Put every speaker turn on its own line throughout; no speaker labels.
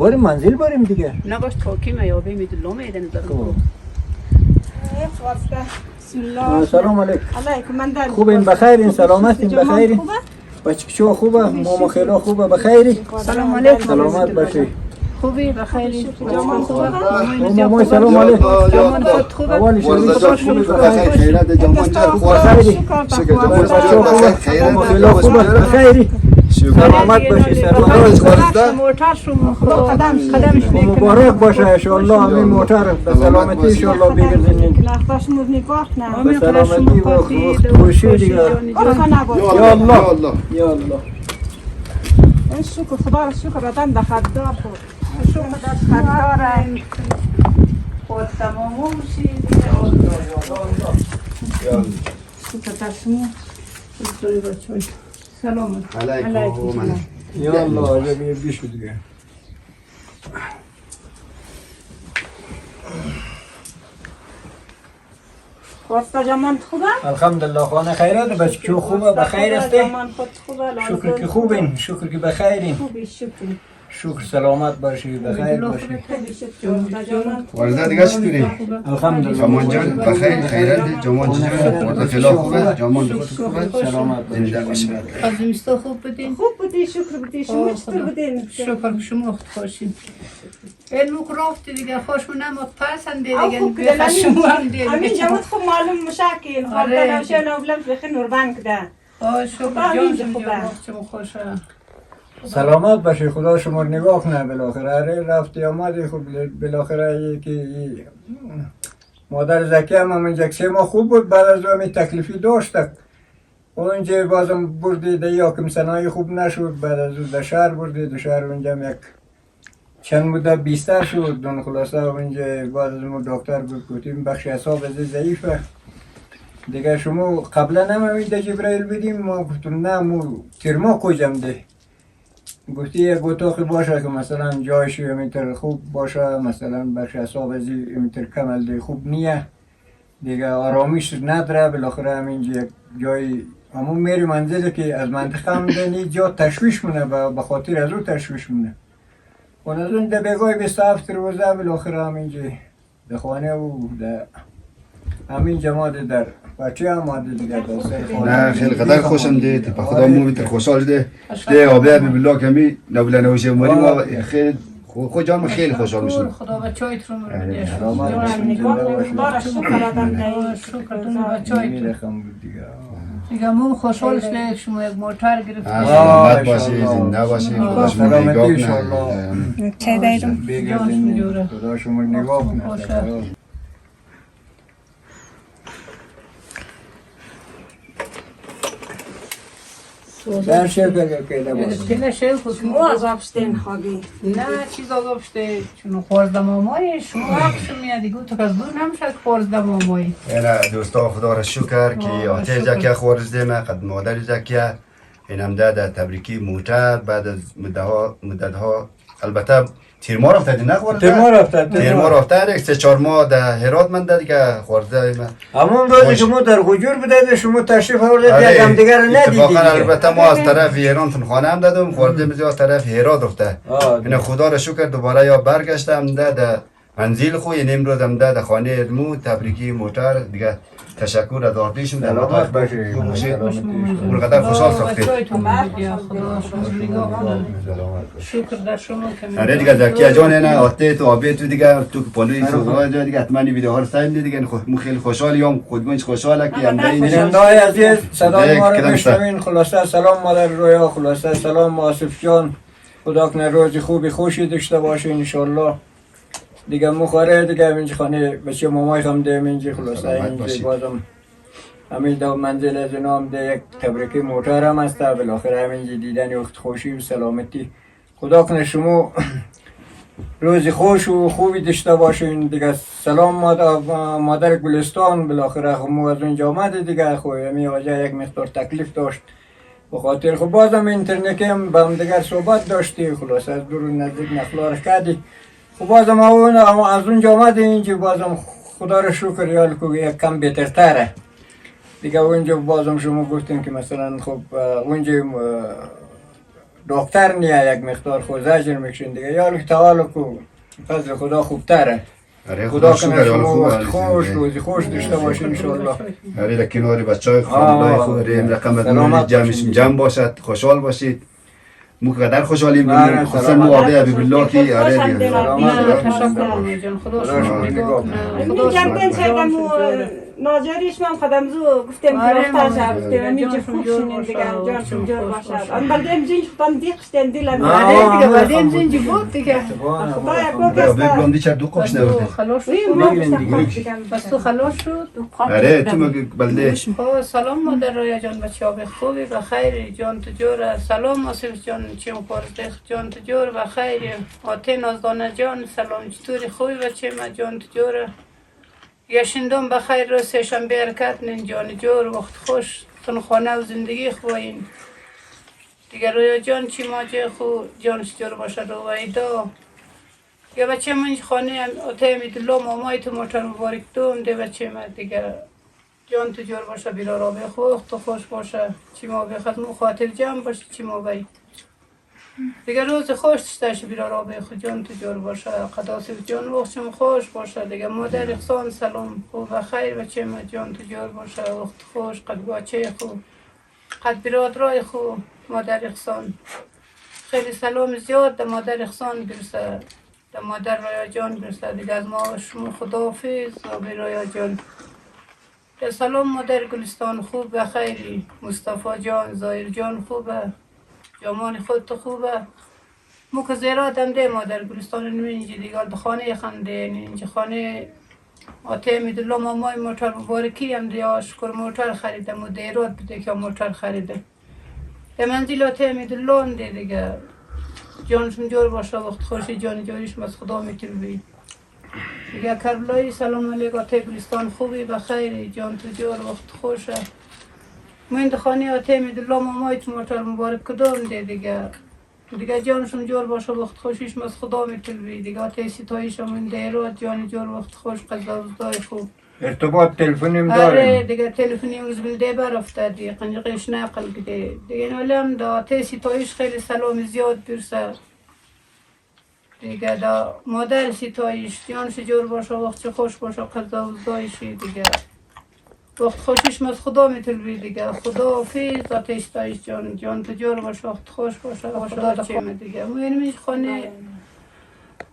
بریم منزل بریم دیگه.
نه باش تاکی میابه میدلو میدن دارم.
سلام علیکم.
علیکم من در
خوبین بخیرین سلامتین بخیرین. بچه‌ها خوبه ماما خیلی خوبه بخیری.
سلام علیکم.
سلامت باشی.
خوبی بخیری. جامان خوبه.
ماما سلام علیکم.
جامان خود خوبه.
اولی شروع
خیرت جامان جان
بخیری. بچه‌ها خوبه خیلی خوبه بخیری. سلامت باشی سلامت.
موتر شما قدمش
مبارک باشه ان شاء الله همین موتر به سلامتی ان شاء الله بگردین.
نختاشمون نگاه نه
به سلامتی و خوشی دیگه. یا الله یا الله.
شکر خدا را شکر آدم در خدار بود شکر در خدار
خود تمام شی شکر در شما شکر بچه‌ها سلام
علیکم
یا الله یا بیشو دیگه.
خواستا جامان خوبه؟
الحمدلله خانه خیرات بچه‌ها خوبه بخیر است.
جامان خود خوبه
شکر که خوبین شکر که بخیرین.
خوبی شکر
شکر سلامت باشی بخیر باشی.
خوبی شکر جامان
ورده دیگه چطوری؟
الحمدلله
جامان جان بخیر خیرت جامان جان ورده خیلی خوبه جامان خود خوبه
سلامت
زنده
باشی.
باشی
خازمیستا خوب بودین
خوب بودی شکر بودی شما چطور بودین؟
شکر که شما خوب باشین علم رفت دیگه خوشمون نماد پسند
او
دیگه
خوب
بیخ شما هم
همین
دیگه
جامد خوب معلوم مشاکل خالده نوشه نوبلم بخیر نوربان کده
شکر
همین
جان
خوبه.
شما خوشه
سلامت باشی خدا شما رو نگاه کنه بالاخره اره رفتی آمدی خب بالاخره یکی مادر زکی هم اینجا 3 ماه خوب بود بعد از اون تکلیفی داشت اونجا بازم بردی ده یاکم سنایی خوب نشد بعد از اون در شهر بردی در شهر اونجا هم یک چند مدت بیستر شد دون خلاصه اونجا بعد از اون دکتر بود گفتیم بخش اعصاب از ضعیفه دیگه شما قبلا هم همین ده جبرائیل بدیم ما گفتم نه مو ترما کجم ده گفتی یک اتاقی باشه که مثلا جایش اینطور خوب باشه مثلا بخش اعصاب از اینطور کمل ده خوب نیه دیگه آرامیش نداره بالاخره همینجا یک جای همون میری منزلی که از منطقه هم دنی جا تشویش مونه به خاطر از او تشویش مونه اون از اون ده بگاه 27 روزه بالاخره همینجا ده خانه و ده همین جماعت در بچه هم آده دیگه در سر خانه
نه خیلی قدر خوشم دید به خدا مو بیت خوشحال ده آبله بالله کمی نبله نوشه موری ما خیلی خود جان خیلی خوشحال میشم
خدا بچه‌هایت رو می‌بینه
سلامت باشین
نگاه
زنده
کنه
باشین.
خدا را شکر آدم دهی
شکر تون بچه‌هایت
میرخم بود دیگه
دیگه مو خوشحال شدیم شما یک موتر گرفتید
سلامت باشی زنده باشی خدا شما
سلامتی
نگاه
انشالله.
کنه
چه دایرم
بگردین خدا شما نگاه کنه در شکر که باشین
کله شیل خود
مو از آبستین خوابی
نه چیز آگفته چون خوازده مامایی شما حقشو میادی گو تو که از دور نمیشه خوازده مامایی
اینا دوستا خدا را شکر که آتش زکیه خورزده قد مادر زکیه اینم ده تبریکی موتر بعد از مدتها البته تیرمار افتادی نه خورده؟ تیرمار افتاد 3-4 ماه در هرات من دادی که خورده من
همون روزی که ما در حجور بوده شما تشریف آوردید یک هم دیگر رو ندیدید
اتفاقا البته ما از طرف ایران خانه هم دادم خورده میزی از طرف هرات افته این خدا را شکر دوباره یا برگشتم ده منزل خو یعنی امروز هم ده خانه مو تبریکی موتر دیگه تشکر از آردیشم در
سلامت باشید
اونقدر خوشحال ساختید
شکر در شما که
آره دیگه زکیه جان نه آته تو آبی تو دیگه تو پلوی سوغا جا دیگه حتما این ویدیوها رو ساید دیگه خیلی خوشحالیم خودمونش خوشحاله که هم
بیننده‌های عزیز صدای ما رو میشنوین خلاصه سلام مادر رویا خلاصه سلام آصف جان خدا کنه روز خوبی خوشی داشته باشه ان شاء الله دیگه مخوره دیگه اینجا خانه بچه مامای هم دیم اینجا خلاصه اینجا بازم همین دو منزل از اینا هم ده یک تبریکی موتر هم هست بالاخره همینجا دیدن وقت خوشی و سلامتی خدا کنه شما روز خوش و خوبی داشته باشین دیگه سلام مادر گلستان بالاخره خمو از اونجا آمده دیگه خوی همی واجه یک مقدار تکلیف داشت بخاطر خب بازم اینترنتی هم با هم دیگر صحبت داشتی خلاص از دور نزدیک نخلار کردی خب بازم از اونجا آمده اینجا بازم خدا رو شکر یال که یک کم بهترتره دیگه اونجا بازم شما گفتیم که مثلا خب اونجا دکتر نیا یک مقدار خود زجر میکشین دیگه یا که تعالی کو فضل خدا خوبتره.
آره
خدا
خدا
کنه
شکر
شما
خوب
وقت خوش روزی خوش داشته باشین انشالله.
آره در کنار بچهای خانواده خوب ریم رقم
سلامت
جمعش جمع باشد خوشحال باشید. مو قدر خوشحالیم
بله،
خصوصا
سلامت.
مو آقای حبیب الله کی آره
خوشم
دیگه
دلم.
نه تشکر مامی جان خدا شما نگاه کنه.
می جمعن شدم و ناجاریش من خودم زو گفتم
آره،
گرفتار
مامی.
شد گفتم می
جان
خوب
جور
شونین دیگه
باشه،
جانشون جور باشد
باشه.
آن بلدم زین شدم دیقشتن دیلم
آره دیگه بعدیم زنجی بود دیگه.
خدایا
بیا
کوکست
بگم دی چه دو قش
بس تو
نبوده
خلاص
وی
شد.
ما
میگن دیگه.
بس تو خلاص شد.
آره تو مگه بلده
سلام مادر رویا جان بچه ها خوبی و خیری جان تو جور سلام آسف جان چیم خورده جان تو جور و خیری آته نازدانه جان سلام چطوری خوبی بچه ما جان تو جور گشندم بخیر رو سهشنبه برکت نین جان جور وقت خوش تن خانه و زندگی خوبین دیگر رویا جان چی ماجه خو جانش جور باشه رو ویدا یا بچه من خانه آته میدلو مامای تو موتر مبارک دوم ده بچه من دیگر جان تو جور باشه بیرا را بخوخ تو خوش باشه چی ما بخواد مو خاطر جمع باشه چی ما بی دیگه روز خوش داشته بیرا را بخو جان تو جور باشه قداسف جان وقتشم خوش باشه دیگه مادر احسان سلام خوب و خیر بچه ما جان تو جور باشه وقت خوش قد باچه خو قد برادرای خو مادر احسان خیلی سلام زیاد در مادر احسان برسه در مادر رایا جان برسه دیگه از ما شما خداحافظ و رایا جان سلام مادر گلستان خوب و خیری مصطفی جان زایر جان خوبه جامان خود تو خوبه مو که زیرات هم ده مادر گلستان نمینجی دیگه به خانه خنده اینجا خانه آته میدلو مامای موتر مبارکی هم ده شکر موتر خریدم و دیرات بده که موتر خریده به منزل آته میدلو ده دیگه جانشون جور باشه وقت خوشی جان جوریش از خدا میتونی بید دیگه کربلایی سلام علیکم آته گلستان خوبی بخیری جان تو جور وقت خوشه من خانه آته میدلو مامای تو موتر مبارک کدام ده دیگه جانشون جور باشه وقت خوشیش از خدا میتونی دیگه آته ستایش من دیرات جان جور وقت خوش قضاوزدای خوب
ارتباط تلفنیم
آره
داریم.
دیگه تلفنی امروز بلده بر افتادی قنقش نقل کده دیگه نالم دا آته ستایش خیلی سلام زیاد برسه دیگه دا مادر ستایش جانش جور باشه وقت خوش باشه قضاوزدایشی دیگه وقت خوشیش از خدا میتونی دیگه خدا حافظ آتش ستایش جان تو جور باشه وقت خوش باشه خدا چیمه دیگه مهمش خانه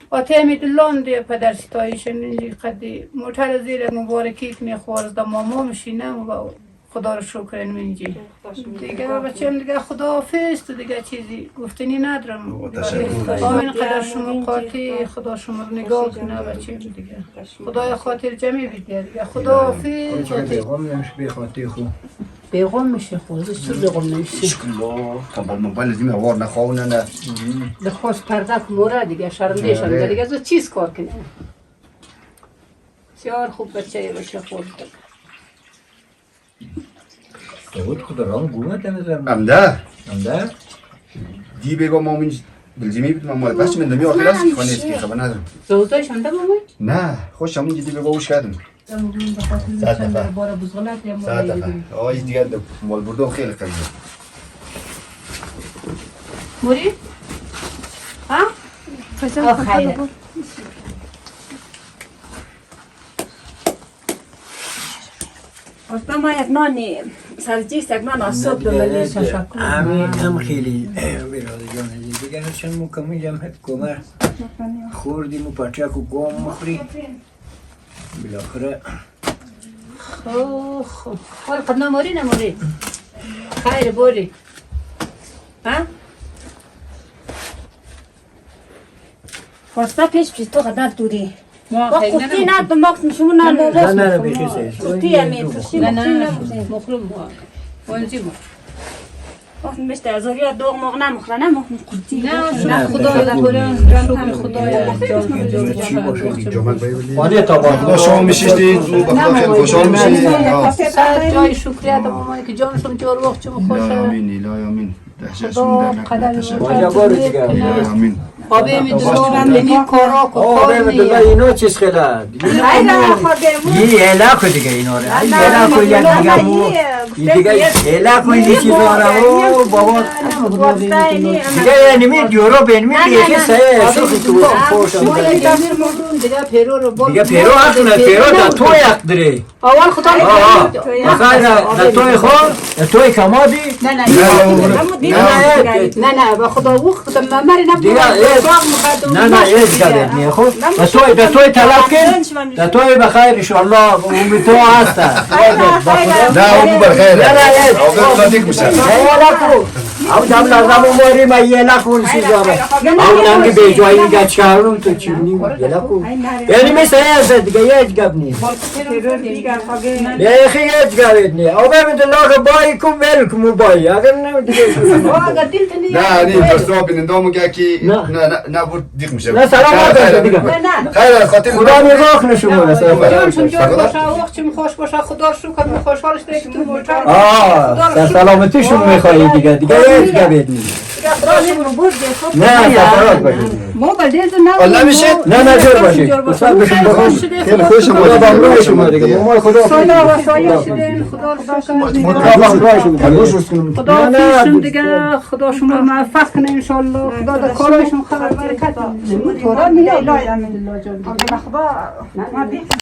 آته میدلان ده پدر ستایش اینجی قدی موتر زیر مبارکی کنی خوارزده ماما میشینم و خدا رو شکر اینجی دیگه بچه هم دیگه خدا حافظ تو دیگه چیزی گفتنی ندارم
تشکر.
آمین قدر شما قاطی خدا شما رو نگاه کنه بچه هم دیگه خدای خاطر جمعی بیدیه دیگه خدا حافظ
چه بیغم نمیشه بیخاطی خو.
بیغم میشه خود چی بیغم نمیشه
شکل خبر موبایل زمین وار نخواهونه نه
لخواست پرده کموره دیگه شرمدهشم
آره.
دیگه از چیز کار کنه بسیار خوب بچه باشه خود
داود خود رام گومت نمیزم.
امده
امده؟
دی بگم ما من بلزیمی بود من بچه من دمی آخر است خانه است که خبر ندارم
زوزای شنده مامای؟
نه خوش همون جدی بگوش کردم ساعت نفر.
باره بزغلت یا
ساعت دفعه آقای دیگر مال بردم خیلی قویه
موری؟ ها؟ خیره
اصلا ما یک نانی سرجیست یک نان آسوب دو ملی تشکر
همین هم خیلی بیراده جانه دیگه هرچند مکمل هم هد کمر خوردیم و پچک و گم مخوری بالاخره
خوب حال قد نموری نموری خیر بوری ها؟
خواسته پیش تو قدر دوری
ما
با
خیلی
قطی نه دو مقت میشون نه
نه نه بیخی سیش
قطی همین تشی
نه
مقتی
نه
نموزین
مخلوم ما ونزی ما
وقت میشته از آریا دوغ مغ نمخره نمخ قطی
نه شکر خدای دکورن شکر خدای
چی باشه
جمعت بایی
ولی تا
خدا
با
شما میشیدید و بخدا خیلی خوشحال میشید
سر جای شکریت مامایی که جانشون جور وقت چون خوشه
آمین الهی آمین
خدا قدر
باید بار دیگه
آمین.
آبه می دلارم بینی کارا کو
آه
کار
بیم دلار
نیم
اینا چیز خیلی یه علاقه دیگه اینا رو یه علاقه یک دیگه مو دیگه علاقه این چیز داره او بابا دیگه یعنی می دیورا بین می دیگه سه شوخی تو خوش
دیگه پیرو رو بول
دیگه پیرو هست نه پیرو در تو یک داره
اول خدا
بخیر در توی خود در توی کمادی
نه نه نه نه با خدا وقت مری
دیگه نه نه یه دیگه بدنی خود در توی طلب کن در توی بخیر انشالله امید تو هست
نه او بخیر
نه نه
او صادق میشه
او دم لازم اوماری ما یه لکون سیزاره او نمی بیجایی دیگه چهارم تو چینی یه لکون یعنی مثل هست دیگه یه گپ نیست بیخی یه گپ بدنی او ببینید لاغ بایی کم ول کم بایی اگر نه دیگه
نه نه دوستا بیننده میگه که نه بود دیگه میشه
نه سلام آقا دیگه
خیر خاطر
خدا نگاه نشون
جانشون جان باشه وقتیم خوش باشه خدا شکر می خوشحالش دیگه که تو موتر
در سلامتیشون میخوایی دیگه یه دیگه بدنی نه سفرات باشید
ما بلدیز
الله میشه
نه جور باشید بسر بشین بخون خیلی خوش خدا بامروی شما دیگه ما خدا
سالا و سایه شدین خدا
خدا بامروی شما
خدا پیشون دیگه خدا شما رو موفق کنه انشالله خدا در کارشون خبر برکت